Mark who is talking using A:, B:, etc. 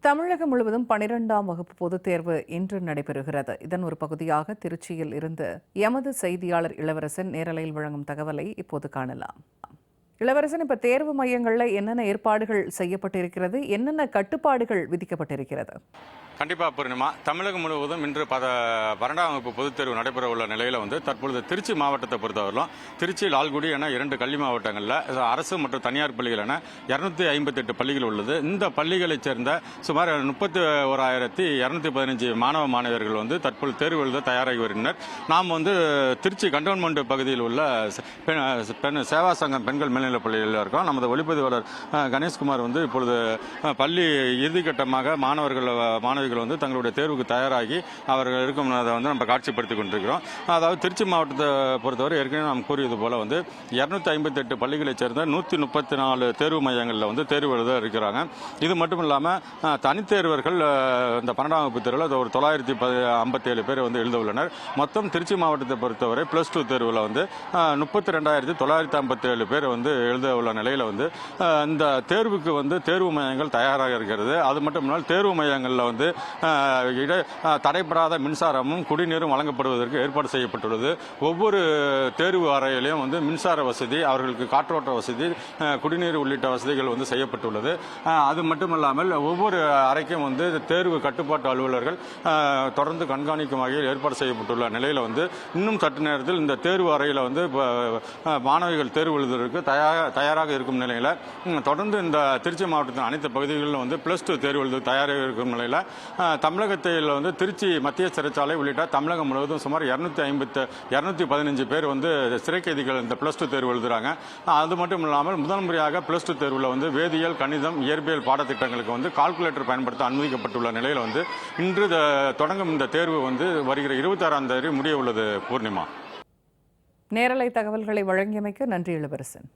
A: தமிழகம் முழுவதும் 12ஆம் வகுப்பு பொதுத் தேர்வு இன்று நடைபெறுகிறது. இதன் ஒரு பகுதியாக திருச்சியில் இருந்து எமது செய்தியாளர் இளவரசன் நேரலையில் வழங்கும் தகவலை இப்போது காணலாம். இளவரசன், இப்ப தேர்வு மையங்களில் என்னென்ன ஏற்பாடுகள் செய்யப்பட்டிருக்கிறது, என்னென்ன கட்டுப்பாடுகள் விதிக்கப்பட்டிருக்கிறது?
B: கண்டிப்பாக பூர்ணிமா, தமிழகம் முழுவதும் இன்று 12ஆம் வகுப்பு பொதுத் தேர்வு நடைபெற உள்ள நிலையில் தற்பொழுது திருச்சி மாவட்டத்தை பொறுத்தவரையிலும் திருச்சி, லால்குடி என 2 கல்வி மாவட்டங்களில் அரசு மற்றும் தனியார் பள்ளிகள் என 258 பள்ளிகள் உள்ளது. இந்த பள்ளிகளைச் சேர்ந்த சுமார் 31,215 மாணவ மாணவியர்கள் தற்பொழுது தேர்வு எழுத தயாராகி வருகின்றனர். நாம் திருச்சி கண்டோன்மெண்ட் பகுதியில் உள்ள சேவா சங்கம் பெண்கள் மேல்நிலைப் பள்ளியில் இருக்கோம். நமது ஒளிப்பதிவாளர் கணேஷ்குமார் இப்பொழுது பள்ளி இறுதிக்கட்டமாக மாணவிகள் தங்களுடைய தேர்வுக்கு தயாராகி அவர்கள் இருக்கும் அதை நம்ம காட்சிப்படுத்திக் கொண்டிருக்கிறோம். அதாவது திருச்சி மாவட்டத்தை பொறுத்தவரை ஏற்கனவே நாம் கூறியது போல 258 பள்ளிகளைச் சேர்ந்த 134 தேர்வு மையங்களில் தேர்வு எழுத இருக்கிறாங்க. இது மட்டும் இல்லாமல் தனித்தேர்வர்கள் இந்த 12ஆம் வகுப்பு தேர்வில் ஒரு 957 பேர் எழுத உள்ளனர். மொத்தம் திருச்சி மாவட்டத்தை பொறுத்தவரை +2 தேர்வில் 32,957 பேர் எழுத உள்ள நிலையில் இந்த தேர்வுக்கு தேர்வு மையங்கள் தயாராக இருக்கிறது. அது மட்டும் இல்லாமல் தேர்வு மையங்களில் தடைபடாத மின்சாரமும் குடிநீரும் வழங்கப்படுவதற்கு ஏற்பாடு செய்யப்பட்டுள்ளது. ஒவ்வொரு தேர்வு அறையிலையும் மின்சார வசதி, அவர்களுக்கு காற்றோட்ட வசதி, குடிநீர் உள்ளிட்ட வசதிகள் செய்யப்பட்டுள்ளது. அது மட்டுமல்லாமல் ஒவ்வொரு அறைக்கும் தேர்வு கட்டுப்பாட்டு அலுவலர்கள் தொடர்ந்து கண்காணிக்கும் வகையில் ஏற்பாடு செய்யப்பட்டுள்ள நிலையில் இன்னும் சற்று நேரத்தில் இந்த தேர்வு அறையில் மாணவிகள் தேர்வு எழுதுவதற்கு தயாராக இருக்கும் நிலையில் தொடர்ந்து இந்த திருச்சி மாவட்டத்தின் அனைத்து பகுதிகளிலும் +2 தேர்வு எழுத தயாராக இருக்கும் நிலையில் தமிழகத்தில் திருச்சி மத்திய சிறைச்சாலை உள்ளிட்ட தமிழகம் முழுவதும் சுமார் 215 பேர் சிறை கைதிகள் இந்த +2 தேர்வு எழுதுறாங்க. அது மட்டும் இல்லாமல் முதல் முறையாக +2 தேர்வில் வேதியியல், கணிதம், இயற்பியல் பாடத்திட்டங்களுக்கு கால்குலேட்டர் பயன்படுத்த அனுமதிக்கப்பட்டுள்ள நிலையில் இன்று தொடங்கும் இந்த தேர்வு வருகிற 26ஆம் தேதி முடிய உள்ளது. பூர்ணிமா,
A: நேரலை தகவல்களை வழங்கியமைக்கு நன்றி இளவரசன்.